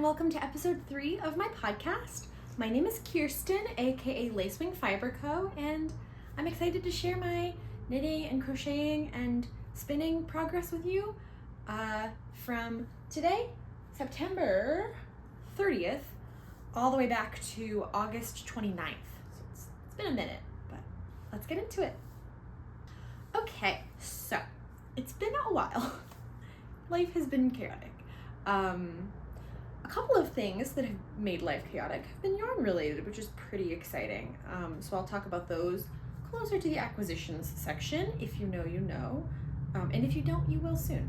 welcome to episode 3 of my podcast. My name is Kirsten, aka Lacewing Fiber Co., and I'm excited to share my knitting and crocheting and spinning progress with you from today, September 30th, all the way back to August 29th. So it's been a minute, but let's get into it. Okay, so it's been a while. Life has been chaotic. A couple of things that have made life chaotic have been yarn related, which is pretty exciting. So I'll talk about those closer to the acquisitions section. If you know, you know. And if you don't, you will soon.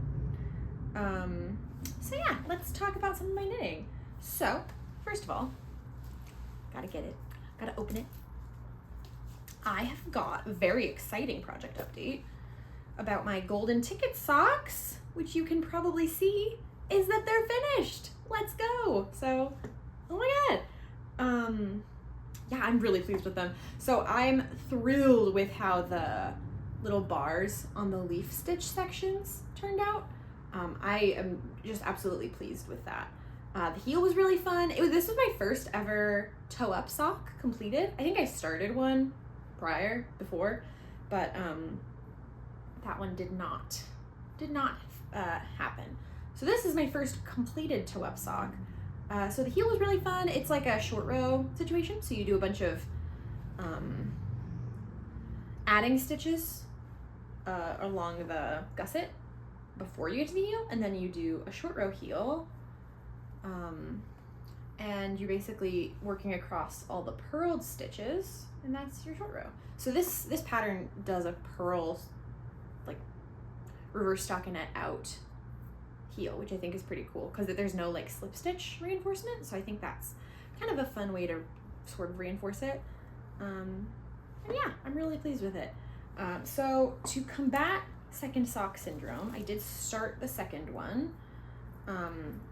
So yeah, let's talk about some of my knitting. So, first of all, gotta get it, gotta open it. I have got a very exciting project update about my golden ticket socks, which you can probably see is that they're finished. Let's go. So, oh my god. Yeah, I'm really pleased with them. So I'm thrilled with how the little bars on the leaf stitch sections turned out. I am just absolutely pleased with that. The heel was really fun. This was my first ever toe up sock completed. I think I started one before, but that one did not happen. So this is my first completed toe up sock. So the heel was really fun. It's like a short row situation. So you do a bunch of adding stitches along the gusset before you get to the heel, and then you do a short row heel. And you're basically working across all the purled stitches, and that's your short row. So this pattern does a purl, like reverse stockinette out heel, which I think is pretty cool because there's no like slip stitch reinforcement. So I think that's kind of a fun way to sort of reinforce it. And yeah, I'm really pleased with it. So to combat second sock syndrome, I did start the second one.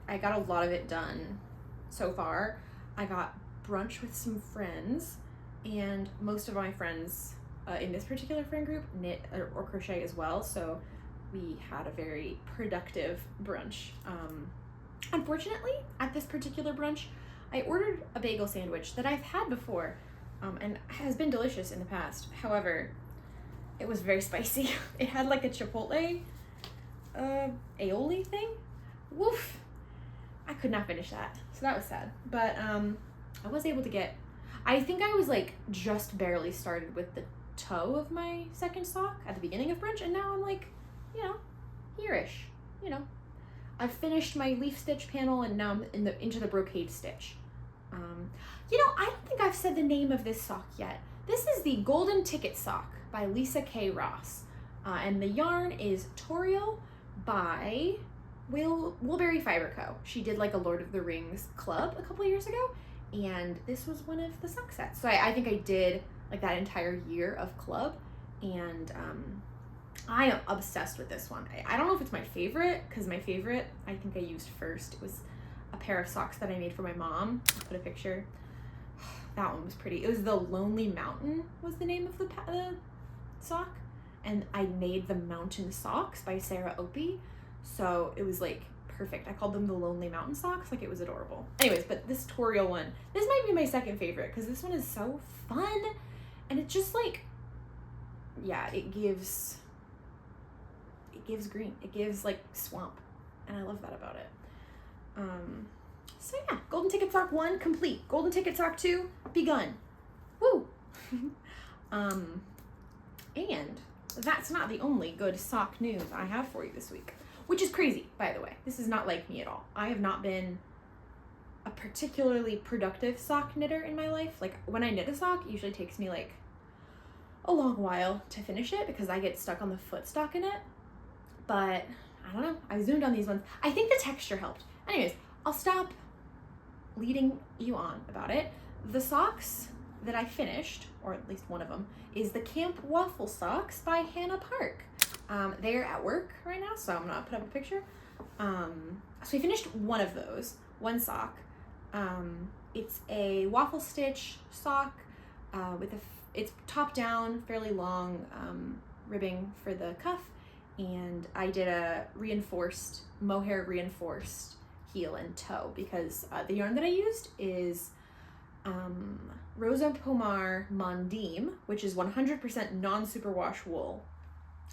I got a lot of it done so far. I got brunch with some friends, and most of my friends in this particular friend group knit or crochet as well. So we had a very productive brunch. Unfortunately, at this particular brunch, I ordered a bagel sandwich that I've had before and has been delicious in the past. However, it was very spicy. It had like a chipotle aioli thing. Woof! I could not finish that, so that was sad. But I was able to get, I think I was like just barely started with the toe of my second sock at the beginning of brunch, and now I'm like, you know, here-ish, you know. I've finished my leaf stitch panel, and now I'm into the brocade stitch. You know, I don't think I've said the name of this sock yet. This is the Golden Ticket Sock by Lisa K. Ross. And the yarn is Toriel by Woolberry Fiber Co. She did like a Lord of the Rings club a couple years ago, and this was one of the sock sets. So I think I did like that entire year of club, and I am obsessed with this one. I don't know if it's my favorite, because my favorite I think I used first. It was a pair of socks that I made for my mom. I'll put a picture. That one was pretty. It was the Lonely Mountain was the name of the sock, and I made the Mountain Socks by Sarah Opie. So it was like perfect. I called them the Lonely Mountain Socks. Like, it was adorable. Anyways, but this Toriel one, this might be my second favorite because this one is so fun, and it just like, yeah, it gives green. It gives like swamp, and I love that about it. So yeah, Golden Ticket Sock 1 complete. Golden Ticket Sock 2 begun. Woo! And that's not the only good sock news I have for you this week, which is crazy, by the way. This is not like me at all. I have not been a particularly productive sock knitter in my life. Like, when I knit a sock, it usually takes me like a long while to finish it because I get stuck on the foot stockinette. But I don't know, I zoomed on these ones. I think the texture helped. Anyways, I'll stop leading you on about it. The socks that I finished, or at least one of them, is the Camp Waffle socks by Hannah Park. They're at work right now, so I'm gonna put up a picture. So we finished one of those, one sock. It's a waffle stitch sock it's top down, fairly long ribbing for the cuff, and I did a mohair reinforced heel and toe, because the yarn that I used is Rosa Pomar Mondim, which is 100% non-superwash wool.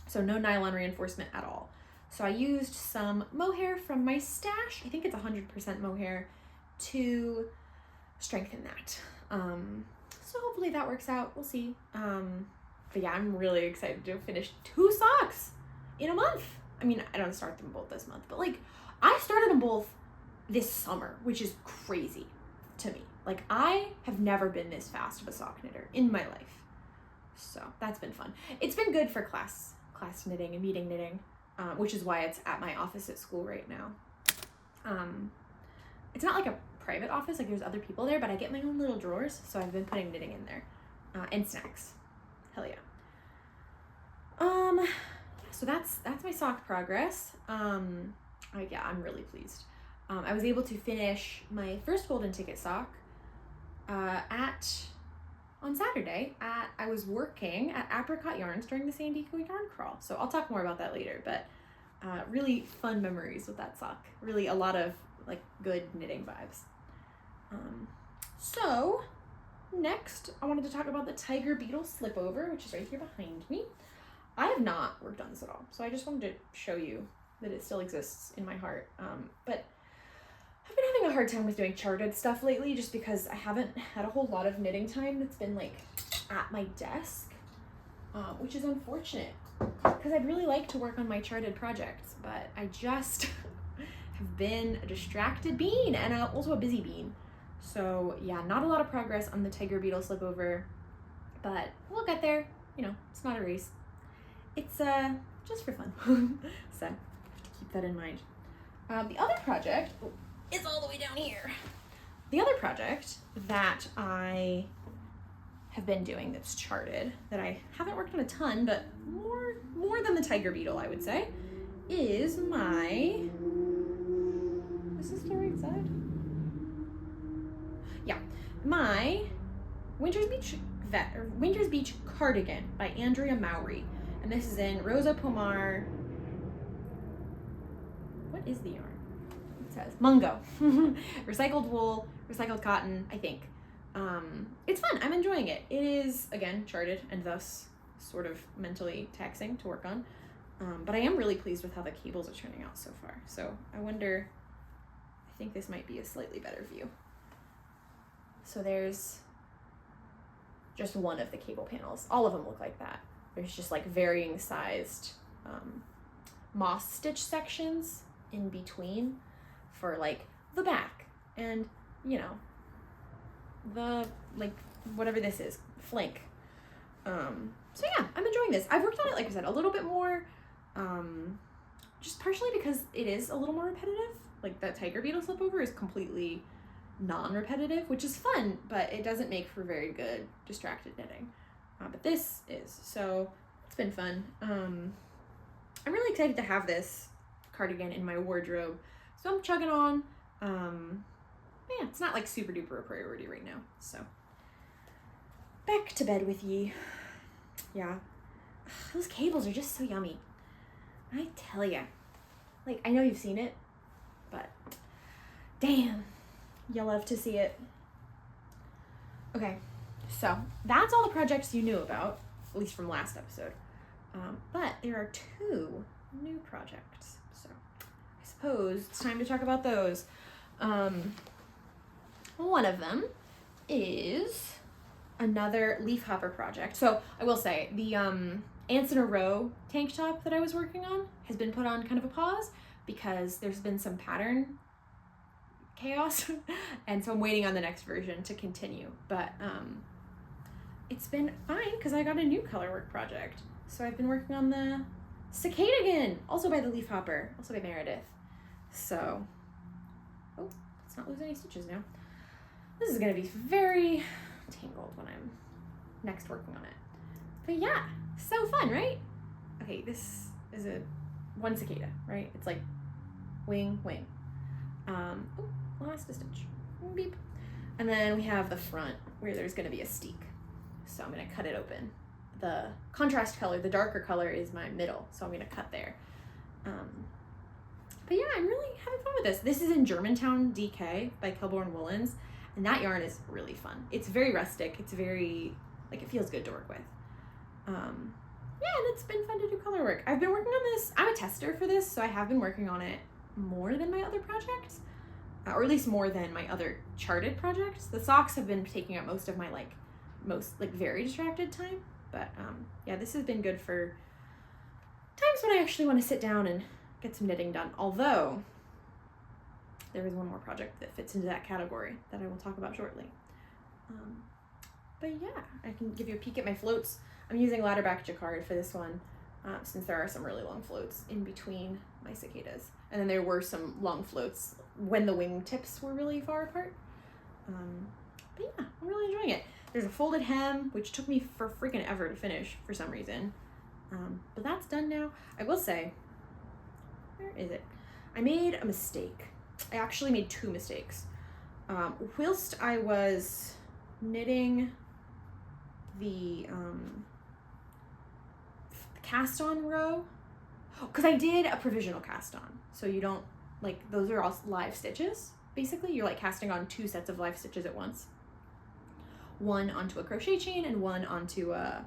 So no nylon reinforcement at all. So I used some mohair from my stash, I think it's 100% mohair, to strengthen that. So hopefully that works out, we'll see. But yeah, I'm really excited to finish 2 socks in a month. I mean, I don't start them both this month, but like I started them both this summer, which is crazy to me. Like I have never been this fast of a sock knitter in my life. So that's been fun. It's been good for class knitting and meeting knitting, which is why it's at my office at school right now. It's not like a private office, like there's other people there, but I get my own little drawers, so I've been putting knitting in there, and snacks. Hell yeah. So that's my sock progress. Yeah, I'm really pleased. I was able to finish my first golden ticket sock on Saturday. I was working at Apricot Yarns during the San Diego yarn crawl. So I'll talk more about that later, but really fun memories with that sock. Really a lot of like good knitting vibes. So next I wanted to talk about the Tiger Beetle Slipover, which is right here behind me. I have not worked on this at all, so I just wanted to show you that it still exists in my heart. But I've been having a hard time with doing charted stuff lately just because I haven't had a whole lot of knitting time that's been like at my desk, which is unfortunate because I'd really like to work on my charted projects, but I just have been a distracted bean and also a busy bean. So yeah, not a lot of progress on the Tiger Beetle Slipover, but we'll get there. You know, it's not a race. It's just for fun. So keep that in mind. The other project is all the way down here. The other project that I have been doing that's charted, that I haven't worked on a ton, but more than the Tiger Beetle, I would say, is my... Is this the right side? Yeah. My Winter's Beach Cardigan by Andrea Mowry. And this is in Rosa Pomar. What is the yarn? It says Mungo. Recycled wool, recycled cotton, I think. It's fun. I'm enjoying it. It is, again, charted and thus sort of mentally taxing to work on. But I am really pleased with how the cables are turning out so far. So I wonder, I think this might be a slightly better view. So there's just one of the cable panels. All of them look like that. There's just like varying sized moss stitch sections in between for like the back and, you know, the like whatever this is, flank. So yeah, I'm enjoying this. I've worked on it, like I said, a little bit more, just partially because it is a little more repetitive. Like that Tiger Beetle Slipover is completely non-repetitive, which is fun, but it doesn't make for very good distracted knitting. But this is, so it's been fun. I'm really excited to have this cardigan in my wardrobe, so I'm chugging on. Yeah, it's not like super duper a priority right now, so back to bed with ye. Yeah, those cables are just so yummy, I tell ya. Like, I know you've seen it, but damn, you'll love to see it. Okay, so that's all the projects you knew about, at least from last episode. But there are 2 new projects, so I suppose it's time to talk about those. One of them is another Leafhopper project. So I will say the Ants in a Row tank top that I was working on has been put on kind of a pause because there's been some pattern chaos and so I'm waiting on the next version to continue, but it's been fine because I got a new colorwork project. So I've been working on the Cicadagan, also by the Leafhopper, also by Meredith. So, oh, let's not lose any stitches now. This is gonna be very tangled when I'm next working on it. But yeah, so fun, right? Okay, this is one cicada, right? It's like wing, wing. Oh, lost a stitch. Beep. And then we have the front where there's gonna be a steek. So I'm gonna cut it open. The contrast color, the darker color is my middle, so I'm gonna cut there. But yeah, I'm really having fun with this. This is in Germantown DK by Kilborn Woolens, and that yarn is really fun. It's very rustic. It's very, like, it feels good to work with. Yeah, and it's been fun to do color work. I've been working on this. I'm a tester for this, so I have been working on it more than my other projects, or at least more than my other charted projects. The socks have been taking up most of my very distracted time, but yeah, this has been good for times when I actually want to sit down and get some knitting done. Although there is one more project that fits into that category that I will talk about shortly. But yeah, I can give you a peek at my floats. I'm using ladderback jacquard for this one, since there are some really long floats in between my cicadas. And then there were some long floats when the wing tips were really far apart. But yeah, I'm really enjoying it. There's a folded hem, which took me for freaking ever to finish for some reason. But that's done now. I will say, where is it? I made a mistake. I actually made two mistakes. Whilst I was knitting the cast on row, because I did a provisional cast on, so you don't, like, those are all live stitches. Basically, you're like casting on two sets of live stitches at once. One onto a crochet chain and one onto a,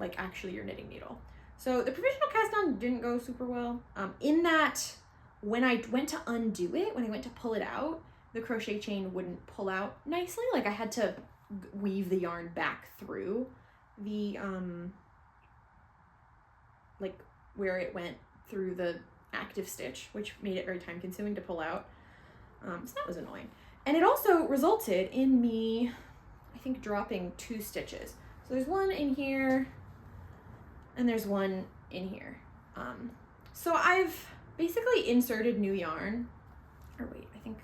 like, actually your knitting needle. So the provisional cast on didn't go super well, in that when I went to undo it, when I went to pull it out, the crochet chain wouldn't pull out nicely. Like, I had to weave the yarn back through the, like, where it went through the active stitch, which made it very time consuming to pull out. So that was annoying. And it also resulted in me, I think, dropping two stitches. So there's one in here and there's one in here. So I've basically inserted new yarn, or wait, I think,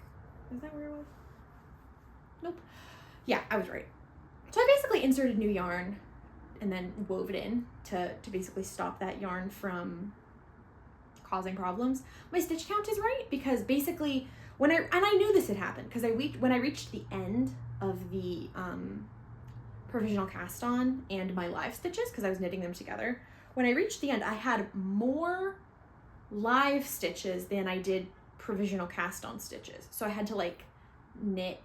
is that where it was? Nope. Yeah, I was right. So I basically inserted new yarn and then wove it in to basically stop that yarn from causing problems. My stitch count is right, because basically and I knew this had happened, because when I reached the end of the provisional cast on and my live stitches, because I was knitting them together, when I reached the end, I had more live stitches than I did provisional cast on stitches. So I had to, like, knit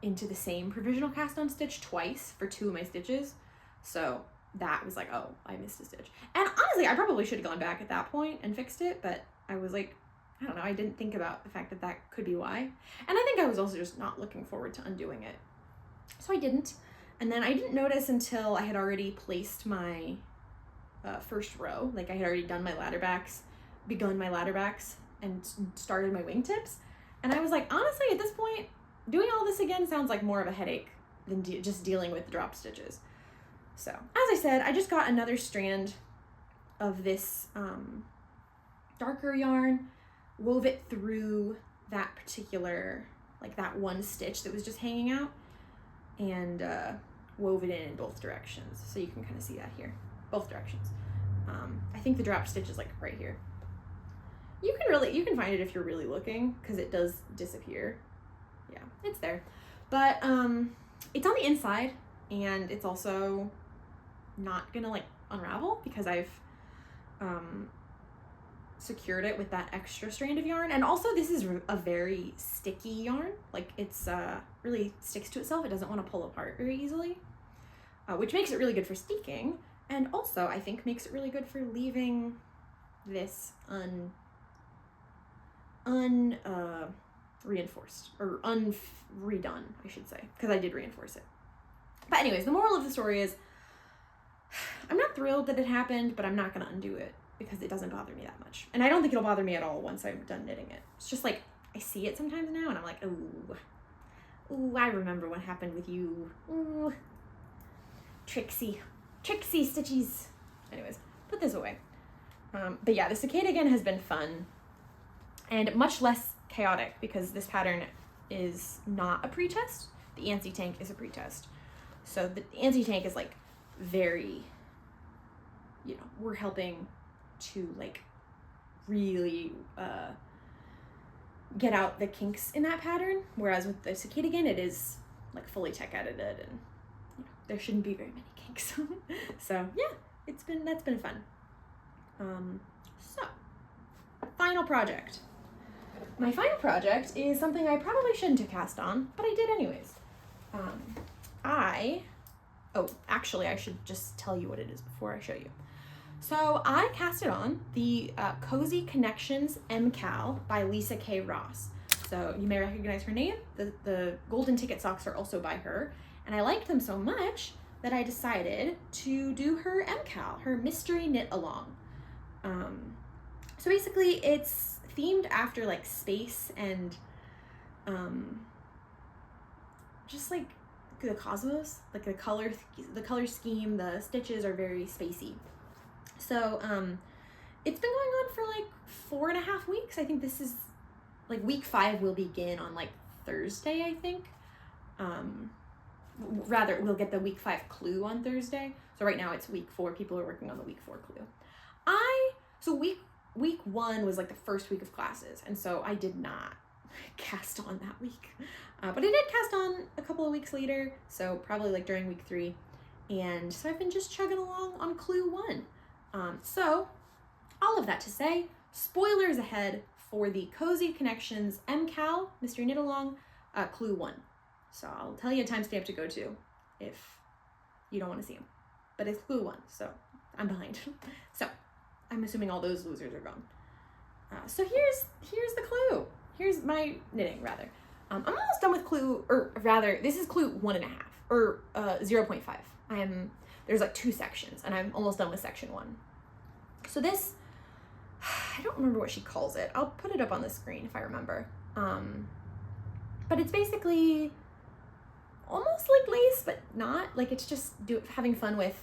into the same provisional cast on stitch twice for two of my stitches. So that was like, oh, I missed a stitch. And honestly, I probably should have gone back at that point and fixed it, but I was like, I don't know, I didn't think about the fact that that could be why. And I think I was also just not looking forward to undoing it. So I didn't. And then I didn't notice until I had already placed my first row. Like, I had already done my begun my ladderbacks and started my wingtips. And I was like, honestly, at this point, doing all this again sounds like more of a headache than just dealing with the drop stitches. So, as I said, I just got another strand of this darker yarn, wove it through that particular, like, that one stitch that was just hanging out, and wove it in both directions. So you can kind of see that here, both directions. I think the drop stitch is, like, right here. You can find it if you're really looking, because it does disappear. Yeah, it's there. But it's on the inside, and it's also not gonna, like, unravel, because I've secured it with that extra strand of yarn. And also, this is a very sticky yarn. Like, it's really sticks to itself. It doesn't want to pull apart very easily, which makes it really good for steeking, and also I think makes it really good for leaving this reinforced, or redone, I should say, because I did reinforce it. But anyways, the moral of the story is, I'm not thrilled that it happened, but I'm not going to undo it, because it doesn't bother me that much. And I don't think it'll bother me at all once I'm done knitting it. It's just like, I see it sometimes now, and I'm like, ooh, I remember what happened with you. Ooh, tricksy stitchies. Anyways, put this away. But yeah, the Cicadagan has been fun, and much less chaotic, because this pattern is not a pretest. The Ansi tank is a pretest. So the Ansi tank is, like, very, you know, we're helping to, like, really get out the kinks in that pattern, whereas with the Cicadagan, it is, like, fully tech edited, and, you know, there shouldn't be very many kinks. So yeah, that's been fun. So final project. My final project is something I probably shouldn't have cast on, but I did anyways. Actually, I should just tell you what it is before I show you. So I casted on the Cozy Connections MKAL by Lisa K. Ross. So you may recognize her name. The golden ticket socks are also by her. And I liked them so much that I decided to do her MKAL, her mystery knit along. So basically it's themed after like space and just like the cosmos, like the color scheme, the stitches are very spacey. So it's been going on for like 4.5 weeks. I think this is like week 5 will begin on like Thursday, I think. Rather, we'll get the week 5 clue on Thursday. So right now it's week 4. People are working on the week 4 clue. So week 1 was like the first week of classes, and so I did not cast on that week. But I did cast on a couple of weeks later, so probably like during week 3. And so I've been just chugging along on clue 1. So all of that to say, spoilers ahead for the Cozy Connections MKAL Mystery Knit Along clue 1. So I'll tell you a timestamp to go to if you don't want to see them. But it's clue 1, so I'm behind. So I'm assuming all those losers are gone. So here's the clue. Here's my knitting, rather. I'm almost done with clue, or rather, this is clue 1.5, or 0.5. There's like 2 sections, and I'm almost done with section 1. So this, I don't remember what she calls it. I'll put it up on the screen if I remember. But it's basically almost like lace, but not. Like it's just having fun with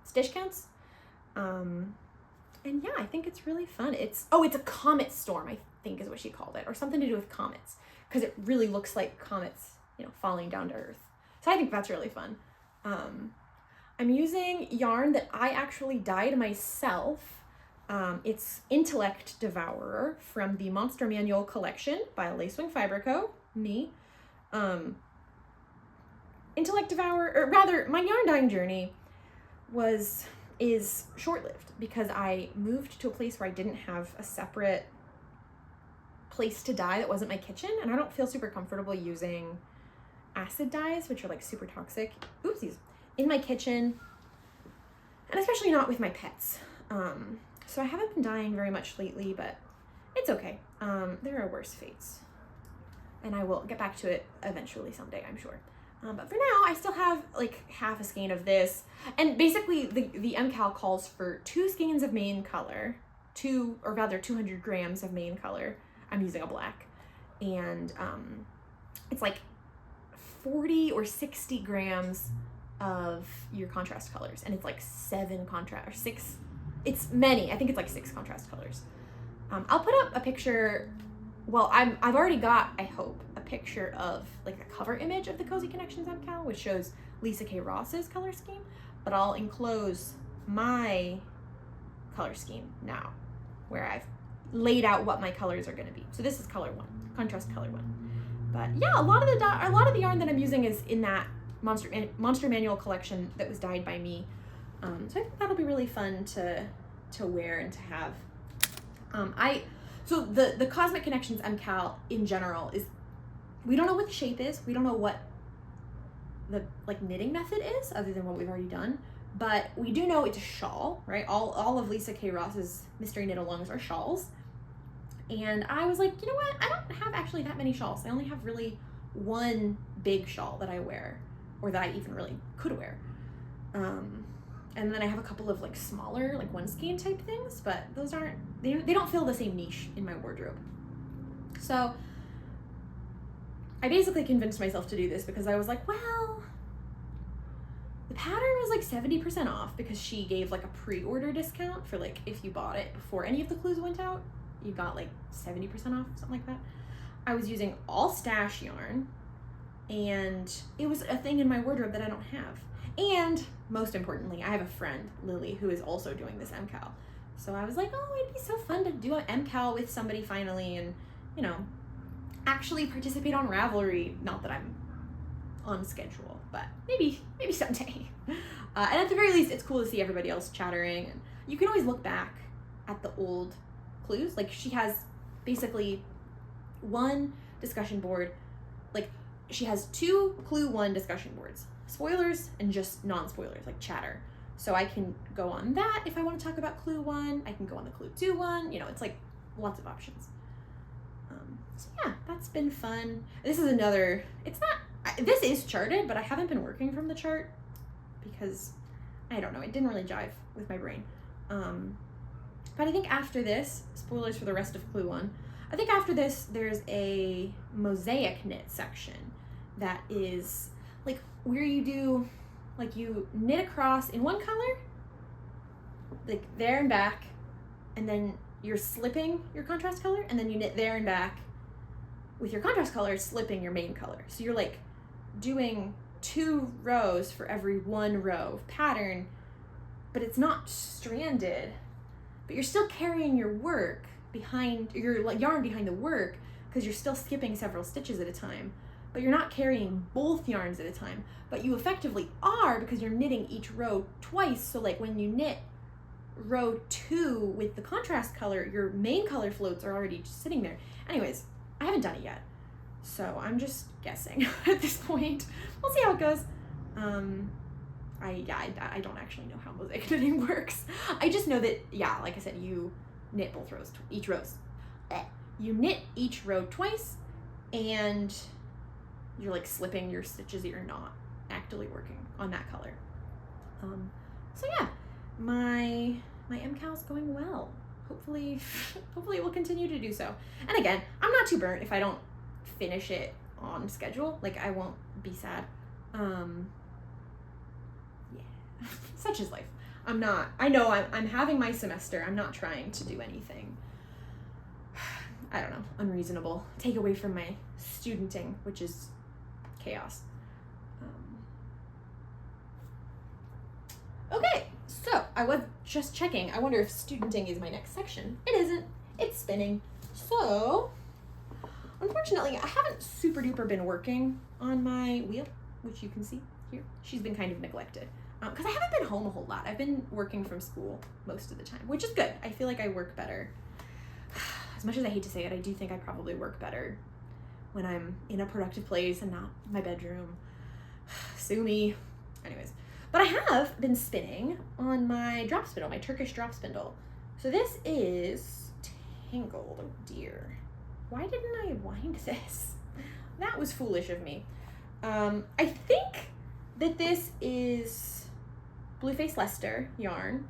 stitch counts. And yeah, I think it's really fun. It's a comet storm, I think is what she called it, or something to do with comets, because it really looks like comets, falling down to Earth. So I think that's really fun. I'm using yarn that I actually dyed myself. It's Intellect Devourer from the Monster Manual collection by Lacewing Fiber Co. Me. Intellect Devourer, or rather, my yarn dyeing journey is short-lived because I moved to a place where I didn't have a separate place to dye that wasn't my kitchen, and I don't feel super comfortable using acid dyes, which are like super toxic, oopsies, in my kitchen, and especially not with my pets. So I haven't been dyeing very much lately, but it's okay. There are worse fates, and I will get back to it eventually someday, I'm sure. But for now, I still have like half a skein of this, and basically the MKAL calls for 2 skeins of main color, 200 grams of main color. I'm using a black, and it's like 40 or 60 grams of your contrast colors, and it's like 7 contrast, or 6, it's many, I think it's like 6 contrast colors. I'll put up a picture. Well, I've already got, I hope, a picture of like the cover image of the Cozy Connections MKAL, which shows Lisa K. Ross's color scheme, but I'll enclose my color scheme now, where I've laid out what my colors are going to be. So this is color 1, contrast color 1. But yeah, a lot of the yarn that I'm using is in that Monster Manual collection that was dyed by me. So I think that'll be really fun to wear and to have. So the Cosmic Connections MKAL in general is, we don't know what the shape is. We don't know what the like knitting method is other than what we've already done, but we do know it's a shawl, right? All of Lisa K. Ross's mystery knit alongs are shawls. And I was like, you know what? I don't have actually that many shawls. I only have really 1 big shawl that I wear, or that I even really could wear. And then I have a couple of like smaller, like 1 skein type things, but those they don't fill the same niche in my wardrobe. So I basically convinced myself to do this because I was like, well, the pattern was like 70% off because she gave like a pre-order discount for like, if you bought it before any of the clues went out, you got like 70% off, something like that. I was using all stash yarn, and it was a thing in my wardrobe that I don't have. And most importantly, I have a friend, Lily, who is also doing this MKAL. So I was like, oh, it'd be so fun to do an MKAL with somebody finally, and, actually participate on Ravelry. Not that I'm on schedule, but maybe someday. And at the very least, it's cool to see everybody else chattering. And you can always look back at the old clues. Like she has basically one discussion board, like she has 2 clue 1 discussion boards, spoilers and just non-spoilers, like chatter. So I can go on that if I want to talk about clue 1. I can go on the clue 2 one. You know, it's like lots of options. So yeah, that's been fun. This is another, this is charted, but I haven't been working from the chart because I don't know, it didn't really jive with my brain. But I think after this, spoilers for the rest of clue 1, I think after this there's a mosaic knit section that is like where you do, like you knit across in one color, like there and back, and then you're slipping your contrast color, and then you knit there and back with your contrast color, slipping your main color. So you're like doing 2 rows for every 1 row of pattern, but it's not stranded, but you're still carrying your work behind, your yarn behind the work, because you're still skipping several stitches at a time, but you're not carrying both yarns at a time, but you effectively are, because you're knitting each row twice. So like when you knit row 2 with the contrast color, your main color floats are already just sitting there. Anyways, I haven't done it yet, so I'm just guessing at this point. We'll see how it goes. I don't actually know how mosaic knitting works. I just know that, yeah, like I said, you knit both rows, you knit each row twice, and you're like slipping your stitches that you're not actively working on that color. So yeah, my MKAL is going well. Hopefully it will continue to do so. And again, I'm not too burnt if I don't finish it on schedule. Like, I won't be sad. Yeah, such is life. I know I'm having my semester. I'm not trying to do anything, I don't know, unreasonable. Take away from my studenting, which is chaos. Okay, so I was just checking. I wonder if studenting is my next section. It isn't. It's spinning. So, unfortunately, I haven't super duper been working on my wheel, which you can see here. She's been kind of neglected because I haven't been home a whole lot. I've been working from school most of the time, which is good. I feel like I work better. As much as I hate to say it, I do think I probably work better when I'm in a productive place and not my bedroom. Sue me. Anyways. But I have been spinning on my drop spindle, my Turkish drop spindle. So this is tangled. Oh dear. Why didn't I wind this? That was foolish of me. I think that this is Blueface Leicester yarn.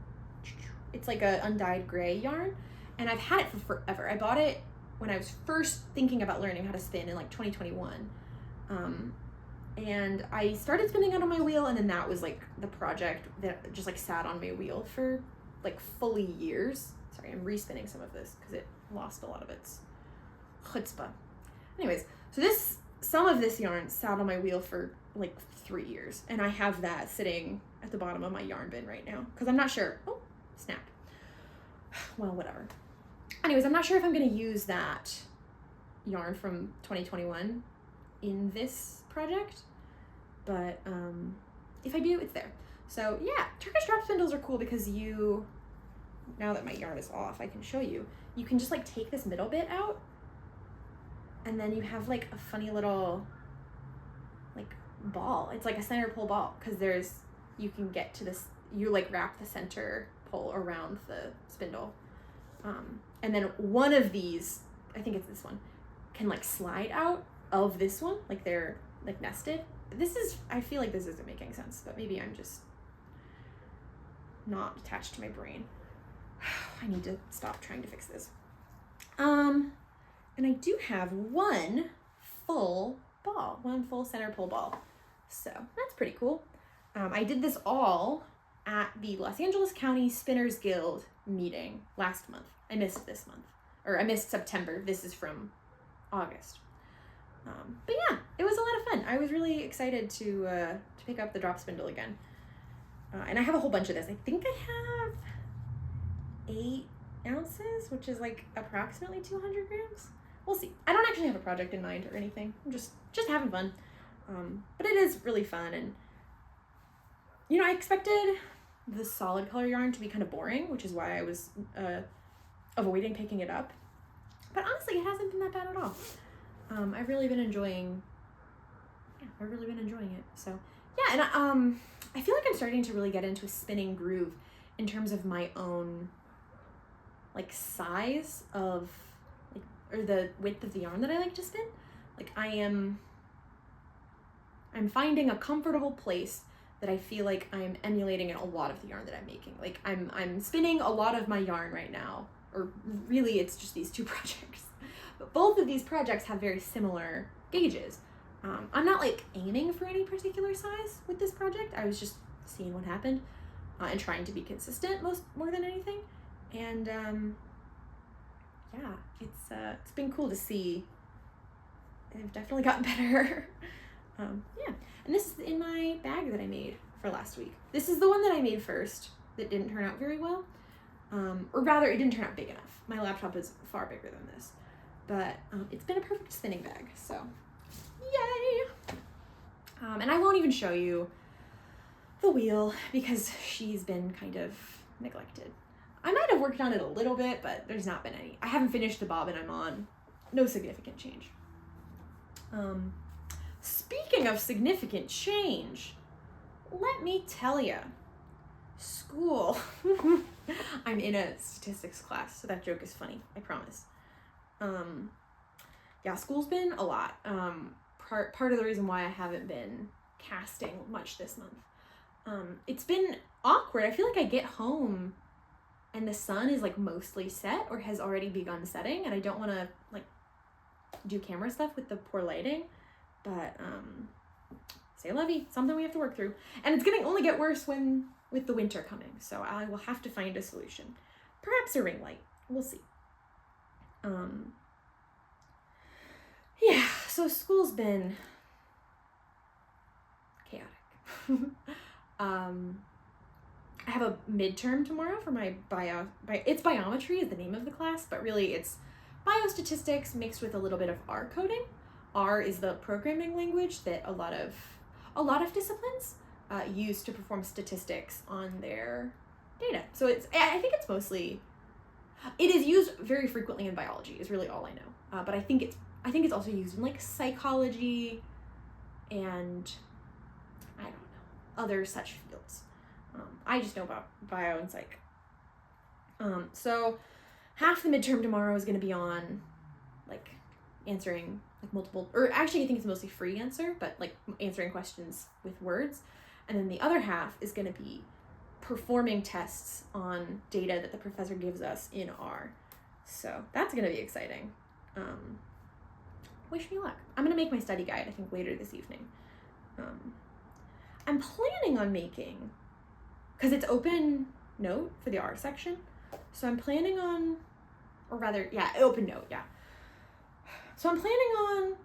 It's like a undyed gray yarn, and I've had it for forever. I bought it when I was first thinking about learning how to spin in like 2021. And I started spinning it on my wheel, and then that was like the project that just like sat on my wheel for like fully years. Sorry, I'm respinning some of this because it lost a lot of its chutzpah. Anyways, so some of this yarn sat on my wheel for like 3 years, and I have that sitting at the bottom of my yarn bin right now because I'm not sure. Oh, snap. Well, whatever. Anyways, I'm not sure if I'm going to use that yarn from 2021 in this project, but if I do, it's there. So yeah, Turkish drop spindles are cool because now that my yarn is off, I can show you. You can just like take this middle bit out, and then you have like a funny little like ball. It's like a center pole ball because you can get to this, you like wrap the center pole around the spindle. And then one of these, I think it's this one, can like slide out of this one, like they're like nested. I feel like this isn't making sense, but maybe I'm just not attached to my brain. I need to stop trying to fix this. And I do have one full center pole ball. So that's pretty cool. I did this all at the Los Angeles County Spinners Guild meeting last month. I missed this month, or I missed September. This is from August. But yeah, it was a lot of fun. I was really excited to pick up the drop spindle again. And I have a whole bunch of this. I think I have 8 ounces, which is like approximately 200 grams. We'll see. I don't actually have a project in mind or anything. I'm just having fun. But it is really fun. And, I expected the solid color yarn to be kind of boring, which is why I was avoiding picking it up. But honestly, it hasn't been that bad at all. I've really been enjoying it. So yeah, and I feel like I'm starting to really get into a spinning groove in terms of my own like size of like, or the width of the yarn that I like to spin. Like I'm finding a comfortable place that I feel like I'm emulating in a lot of the yarn that I'm making. Like I'm spinning a lot of my yarn right now, or really it's just these two projects. But both of these projects have very similar gauges. I'm not like aiming for any particular size with this project. I was just seeing what happened and trying to be consistent more than anything. And yeah, it's been cool to see. They've definitely gotten better. Yeah, and this is in my bag that I made for last week. This is the one that I made first that didn't turn out very well. Or rather, it didn't turn out big enough. My laptop is far bigger than this. But it's been a perfect spinning bag, so yay! And I won't even show you the wheel because she's been kind of neglected. I might have worked on it a little bit, but there's not been any. I haven't finished the bobbin I'm on. No significant change. Speaking of significant change, let me tell you, school. I'm in a statistics class, so that joke is funny, I promise. Yeah, school's been a lot. Part of the reason why I haven't been casting much this month. It's been awkward. I feel like I get home and the sun is like mostly set or has already begun setting, and I don't want to like do camera stuff with the poor lighting, but c'est la vie, something we have to work through. And it's gonna only get worse with the winter coming, so I will have to find a solution. Perhaps a ring light, we'll see. Yeah, so school's been chaotic. I have a midterm tomorrow for my it's biometry is the name of the class, but really it's biostatistics mixed with a little bit of R coding. R is the programming language that a lot of disciplines use to perform statistics on their data. So I think it's mostly, it is used very frequently in biology is really all I know. But I think it's also used in like psychology and I don't know, other such fields. I just know about bio and psych. So half the midterm tomorrow is going to be on like answering like multiple, or actually I think it's mostly free answer, but like answering questions with words. And then the other half is going to be performing tests on data that the professor gives us in R. So that's going to be exciting. Wish me luck. I'm going to make my study guide, I think, later this evening. I'm planning on making, because it's open note for the R section, so I'm planning on, or rather, yeah, open note, yeah. So I'm planning on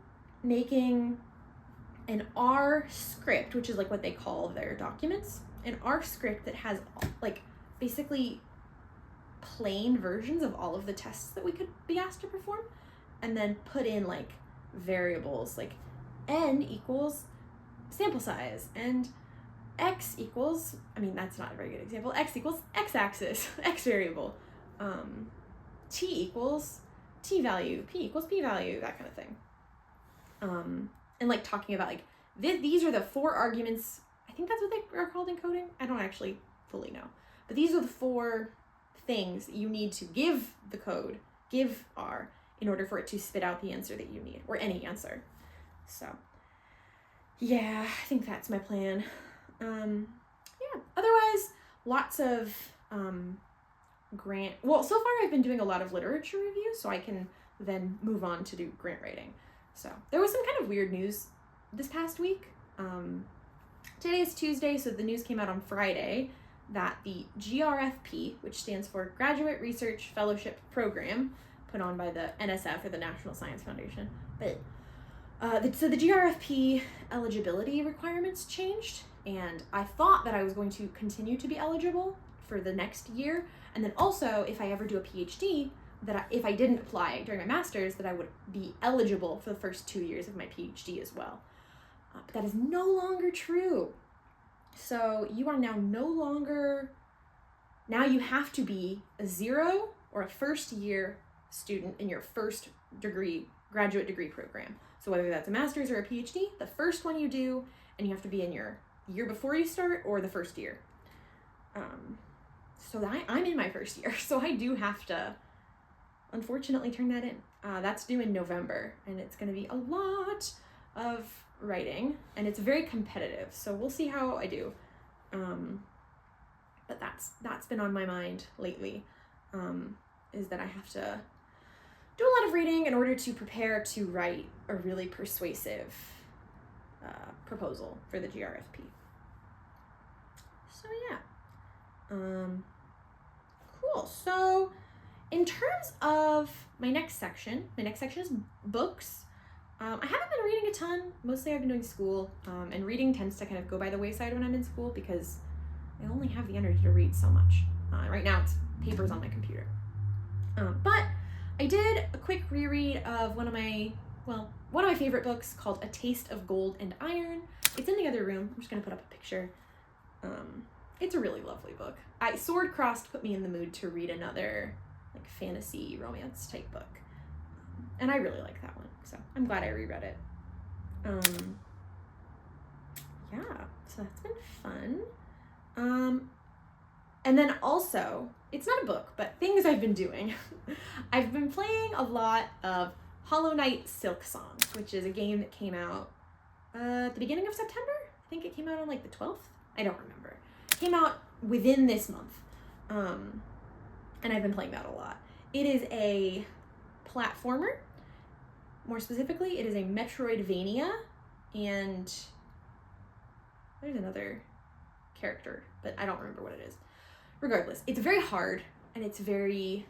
making an R script, which is like what they call their documents, an R script that has like basically plain versions of all of the tests that we could be asked to perform, and then put in like variables like n equals sample size and x equals, I mean that's not a very good example, x equals x-axis, x variable, t equals t value, p equals p value, that kind of thing. And like talking about like these are the 4 arguments, I think that's what they are called in coding, I don't actually fully know, but these are the 4 things you need to give the code, give R, in order for it to spit out the answer that you need, or any answer. So yeah, I think that's my plan. Yeah, otherwise lots of well, so far I've been doing a lot of literature review, so I can then move on to do grant writing. So there was some kind of weird news this past week. Today is Tuesday, so the news came out on Friday that the GRFP, which stands for Graduate Research Fellowship Program, put on by the NSF, or the National Science Foundation, but so the GRFP eligibility requirements changed, and I thought that I was going to continue to be eligible for the next year, and then also if I ever do a PhD, that if I didn't apply during my master's, that I would be eligible for the first 2 years of my PhD as well. But that is no longer true. So you are now no longer, now you have to be a 0 or a first-year student in your first graduate degree program. So whether that's a master's or a PhD, the first one you do, and you have to be in your year before you start or the first year. So I'm in my first year, so I do have to, unfortunately, turn that in. That's due in November, and it's going to be a lot of writing, and it's very competitive, so we'll see how I do. But that's been on my mind lately, is that I have to do a lot of reading in order to prepare to write a really persuasive proposal for the GRFP. So yeah. Cool. So in terms of my next section is books. I haven't been reading a ton. Mostly I've been doing school, and reading tends to kind of go by the wayside when I'm in school because I only have the energy to read so much. Right now it's papers on my computer. But I did a quick reread of one of my favorite books called A Taste of Gold and Iron. It's in the other room. I'm just gonna put up a picture. It's a really lovely book. Sword Crossed put me in the mood to read another like fantasy romance type book. And I really like that one, so I'm glad I reread it. Yeah, so that's been fun. And then also, it's not a book, but things I've been doing. I've been playing a lot of Hollow Knight Silksong, which is a game that came out at the beginning of September. I think it came out on like the 12th. I don't remember. It came out within this month. And I've been playing that a lot. It is a platformer. More specifically, it is a Metroidvania, and there's another character, but I don't remember what it is. Regardless, it's very hard, and it's very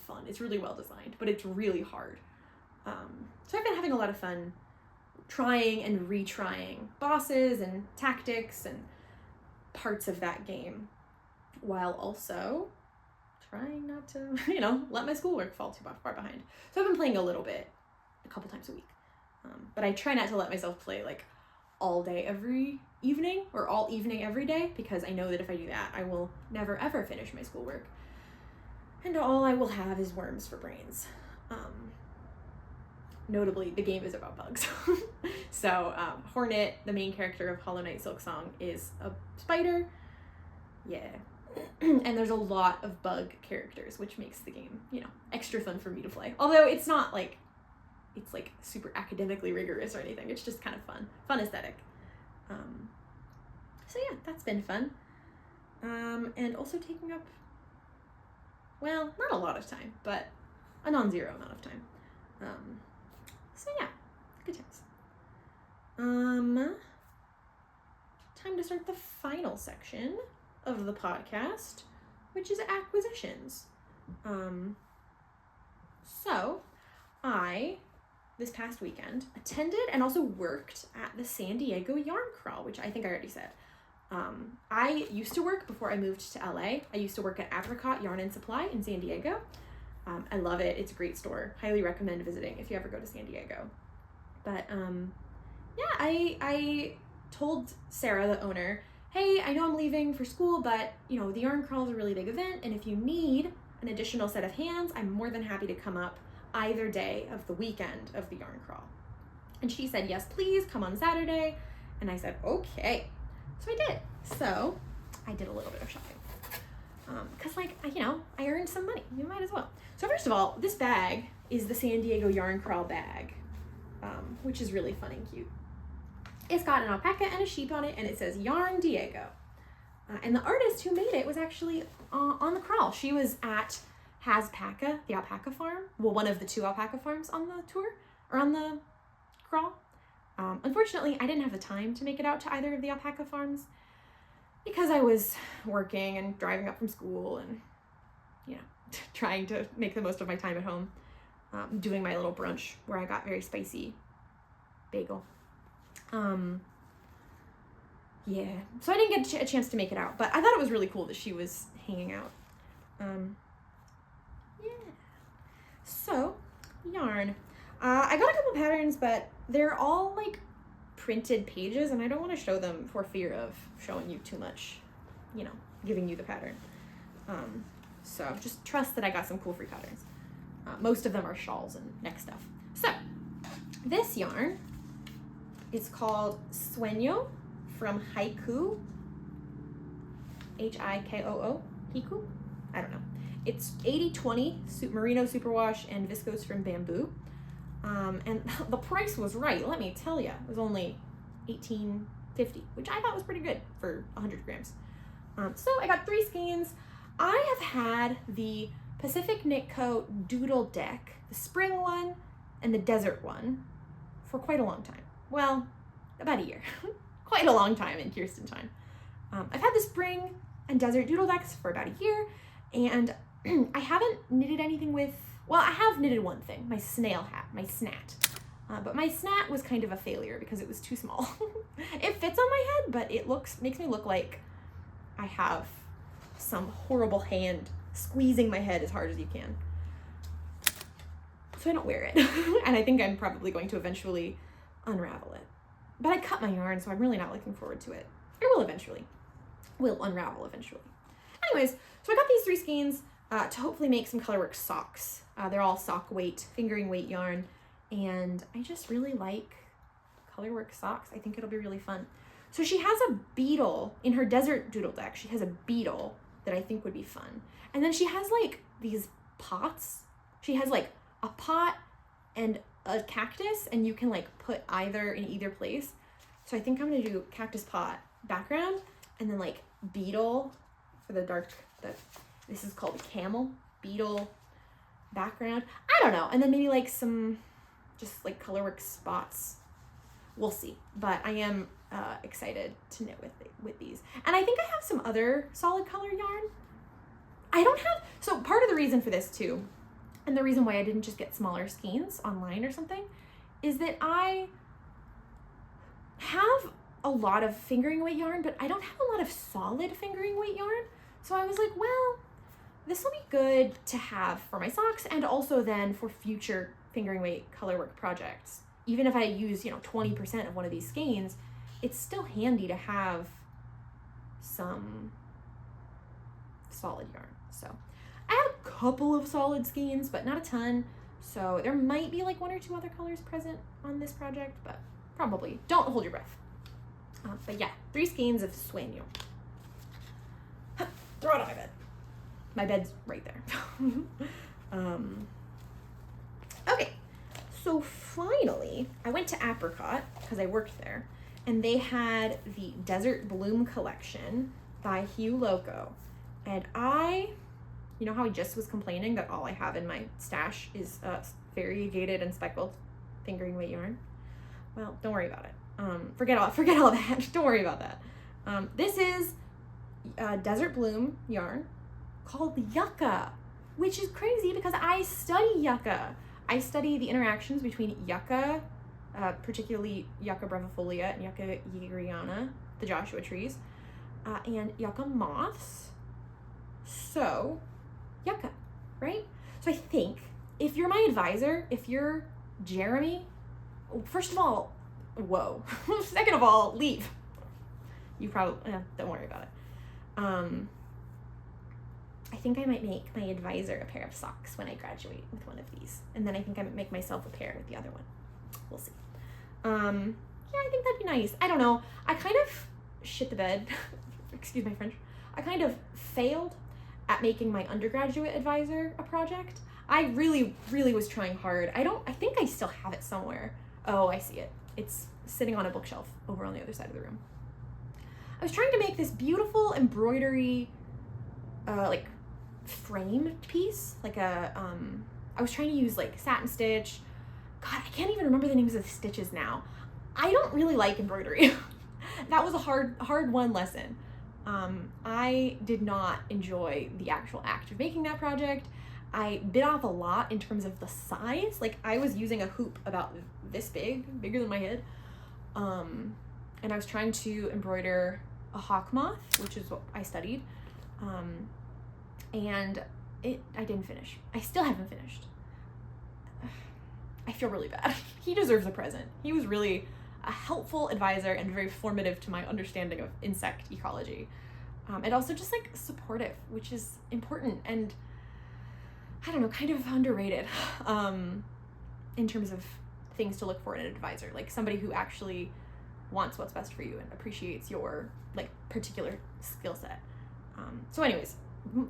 fun. It's really well designed, but it's really hard. So I've been having a lot of fun trying and retrying bosses and tactics and parts of that game, while also trying not to, let my schoolwork fall too far behind. So I've been playing a little bit, a couple times a week. But I try not to let myself play like all day every evening or all evening every day, because I know that if I do that, I will never ever finish my schoolwork. And all I will have is worms for brains. Notably, the game is about bugs. So Hornet, the main character of Hollow Knight Silksong, is a spider. Yeah. And there's a lot of bug characters, which makes the game, extra fun for me to play. Although it's not like, it's like super academically rigorous or anything. It's just kind of fun aesthetic. So yeah, that's been fun. And also taking up, well, not a lot of time, but a non-zero amount of time. So yeah, good times. Time to start the final section of the podcast, which is acquisitions. So I, this past weekend, attended and also worked at the San Diego Yarn Crawl, which I think I already said. I used to work, before I moved to LA, I used to work at Apricot Yarn and Supply in San Diego. I love it. It's a great store. Highly recommend visiting if you ever go to San Diego. But yeah, I told Sarah, the owner, hey, I know I'm leaving for school, but the Yarn Crawl is a really big event, and if you need an additional set of hands, I'm more than happy to come up either day of the weekend of the Yarn Crawl. And she said, yes, please, come on Saturday. And I said, okay. So I did. So I did a little bit of shopping. Because I earned some money. You might as well. So first of all, this bag is the San Diego Yarn Crawl bag, which is really fun and cute. It's got an alpaca and a sheep on it, and it says Yarn Diego. And the artist who made it was actually on the crawl. She was at Hazpaca, the alpaca farm. Well, one of the 2 alpaca farms on the tour, or on the crawl. Unfortunately, I didn't have the time to make it out to either of the alpaca farms because I was working and driving up from school and, trying to make the most of my time at home, doing my little brunch where I got very spicy bagel. Yeah, so I didn't get a chance to make it out, but I thought it was really cool that she was hanging out. Yeah. So, yarn. I got a couple patterns, but they're all like printed pages, and I don't want to show them for fear of showing you too much, giving you the pattern. So just trust that I got some cool free patterns. Most of them are shawls and neck stuff. So this yarn is called Sueño from Haiku. Hikoo. Hiku? I don't know. It's 80/20 merino superwash and viscose from bamboo. And the price was right, let me tell you. It was only $18.50, which I thought was pretty good for 100 grams. So I got 3 skeins. I have had the Pacific Knit Co. Doodle Deck, the spring one, and the desert one for quite a long time. Well, about a year. Quite a long time in Kirsten time. I've had the spring and desert doodle decks for about a year, and I haven't knitted anything with, well, I have knitted one thing, my snail hat, my snat. But my snat was kind of a failure because it was too small. It fits on my head, but it makes me look like I have some horrible hand squeezing my head as hard as you can. So I don't wear it. And I think I'm probably going to eventually unravel it. But I cut my yarn, so I'm really not looking forward to it. It will eventually. Will unravel eventually. Anyways, so I got these 3 skeins to hopefully make some colorwork socks. They're all sock weight, fingering weight yarn, and I just really like colorwork socks. I think it'll be really fun. So she has a beetle in her desert doodle deck. She has a beetle that I think would be fun. And then she has like these pots. She has like a pot and a cactus, and you can like put either in either place. So I think I'm gonna do cactus pot background and then like beetle for the dark, this is called a camel, beetle background. I don't know. And then maybe like some just like colorwork spots. We'll see. But I am excited to knit with these. And I think I have some other solid color yarn. I don't have, so part of the reason for this too, and the reason why I didn't just get smaller skeins online or something, is that I have a lot of fingering weight yarn, but I don't have a lot of solid fingering weight yarn. So I was like, well, this will be good to have for my socks and also then for future fingering weight colorwork projects. Even if I use, 20% of one of these skeins, it's still handy to have some solid yarn. So I have a couple of solid skeins, but not a ton. So there might be like 1 or 2 other colors present on this project, but probably don't hold your breath. But yeah, 3 skeins of Sueño. Throw it on my bed. My bed's right there. Okay, so finally, I went to Apricot because I worked there, and they had the Desert Bloom collection by Hugh Loco. And you know how I just was complaining that all I have in my stash is variegated and speckled fingering weight yarn? Well, don't worry about it. Forget all that. Don't worry about that. This is Desert Bloom yarn called Yucca, which is crazy because I study Yucca. I study the interactions between Yucca, particularly Yucca brevifolia and Yucca yagriana, the Joshua trees, and Yucca moths. So, Yucca, right? So I think if you're my advisor, if you're Jeremy, first of all, whoa. Second of all, leave. You probably, don't worry about it. I think I might make my advisor a pair of socks when I graduate with one of these. And then I think I might make myself a pair with the other one. We'll see. Yeah, I think that'd be nice. I don't know. I kind of shit the bed. Excuse my French. I kind of failed at making my undergraduate advisor a project. I really, really was trying hard. I think I still have it somewhere. Oh, I see it. It's sitting on a bookshelf over on the other side of the room. I was trying to make this beautiful embroidery, like frame piece, like I was trying to use like satin stitch. God, I can't even remember the names of the stitches now. I don't really like embroidery. That was a hard one lesson. I did not enjoy the actual act of making that project. I bit off a lot in terms of the size. Like I was using a hoop about this big, bigger than my head. And I was trying to embroider a hawk moth, which is what I studied. And I didn't finish. I still haven't finished. I feel really bad. He deserves a present. He was really a helpful advisor and very formative to my understanding of insect ecology. And also just like supportive, which is important and I don't know, kind of underrated in terms of things to look for in an advisor, like somebody who actually wants what's best for you and appreciates your like particular skill set. So anyways,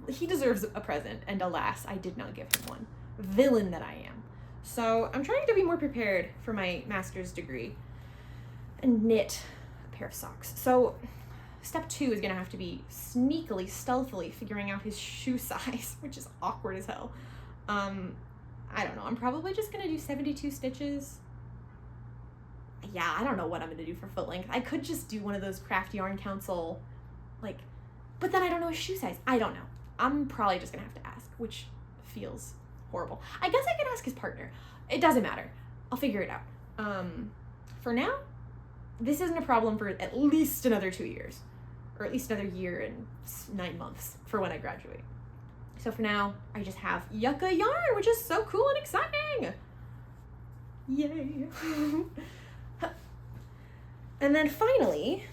he deserves a present, and alas, I did not give him one. Villain that I am. So I'm trying to be more prepared for my master's degree and knit a pair of socks. So step 2 is gonna have to be sneakily, stealthily figuring out his shoe size, which is awkward as hell. I don't know, I'm probably just gonna do 72 stitches. Yeah, I don't know what I'm gonna do for foot length. I could just do one of those Craft Yarn Council, like, but then I don't know his shoe size. I don't know. I'm probably just gonna have to ask, which feels horrible. I guess I can ask his partner. It doesn't matter. I'll figure it out. For now, this isn't a problem for at least another 2 years, or at least another year and 9 months for when I graduate. So for now, I just have Yucca yarn, which is so cool and exciting. Yay. And then finally,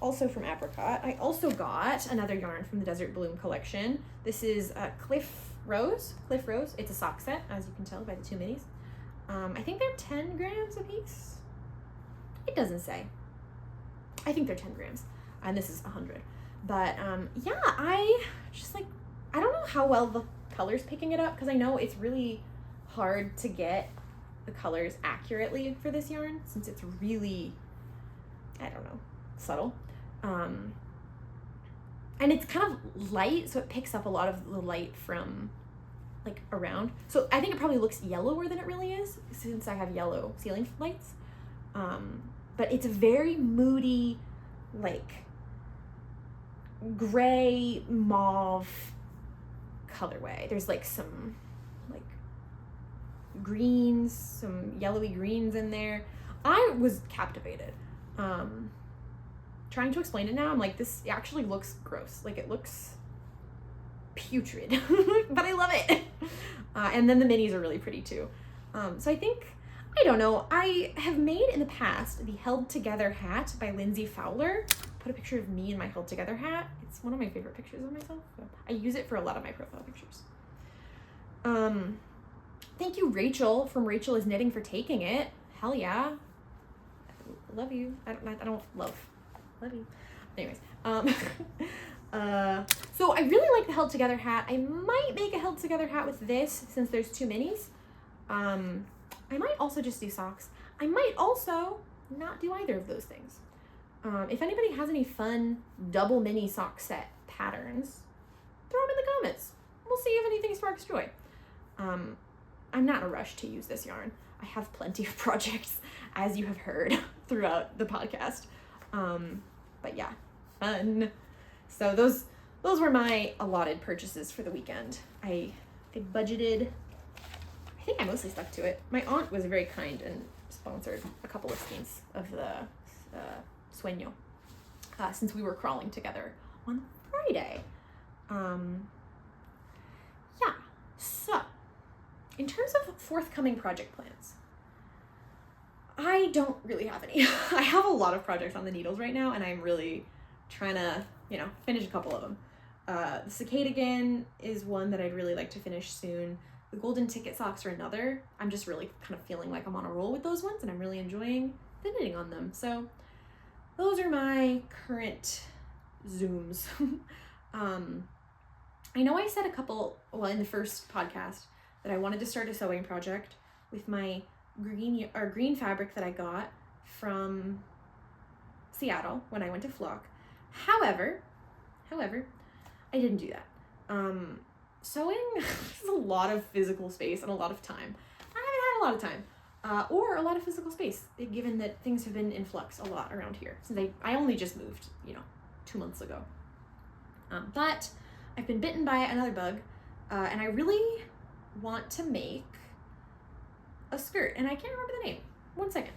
also from Apricot, I also got another yarn from the Desert Bloom collection. This is Cliff Rose. It's a sock set, as you can tell by the 2 minis. I think they're 10 grams a piece. It doesn't say. I think they're 10 grams, and this is 100. But yeah, I just like, I don't know how well the color's picking it up, because I know it's really hard to get the colors accurately for this yarn, since it's really, I don't know, subtle. And it's kind of light, so it picks up a lot of the light from like around. So I think it probably looks yellower than it really is, since I have yellow ceiling lights. But it's a very moody, like gray mauve colorway. There's like some like greens, some yellowy greens in there. I was captivated. Trying to explain it now, I'm like, this actually looks gross. Like, it looks putrid, but I love it. And then the minis are really pretty too. So I think, I don't know, I have made in the past the Held Together hat by Lindsay Fowler. Put a picture of me in my Held Together hat. It's one of my favorite pictures of myself. So I use it for a lot of my profile pictures. Thank you, Rachel from Rachel is Knitting, for taking it. Hell yeah. Love you. I don't love you. Anyways, so I really like the Held Together hat. I might make a Held Together hat with this, since there's 2 minis. I might also just do socks. I might also not do either of those things. If anybody has any fun double mini sock set patterns, throw them in the comments. We'll see if anything sparks joy. I'm not in a rush to use this yarn. I have plenty of projects, as you have heard throughout the podcast. But yeah, fun. So those were my allotted purchases for the weekend. I budgeted, I think I mostly stuck to it. My aunt was very kind and sponsored a couple of skeins of the sueño, since we were crawling together on Friday. Yeah, so in terms of forthcoming project plans, I don't really have any. I have a lot of projects on the needles right now, and I'm really trying to, finish a couple of them. The Cicadagan is one that I'd really like to finish soon. The Golden Ticket socks are another. I'm just really kind of feeling like I'm on a roll with those ones, and I'm really enjoying the knitting on them. So those are my current Zooms. I know I said in the first podcast, that I wanted to start a sewing project with my green fabric that I got from Seattle when I went to Flock. However, I didn't do that. Sewing is a lot of physical space and a lot of time. I haven't had a lot of time, or a lot of physical space, given that things have been in flux a lot around here since I only just moved, 2 months ago. But I've been bitten by another bug, and I really want to make a skirt, and I can't remember the name. 1 second.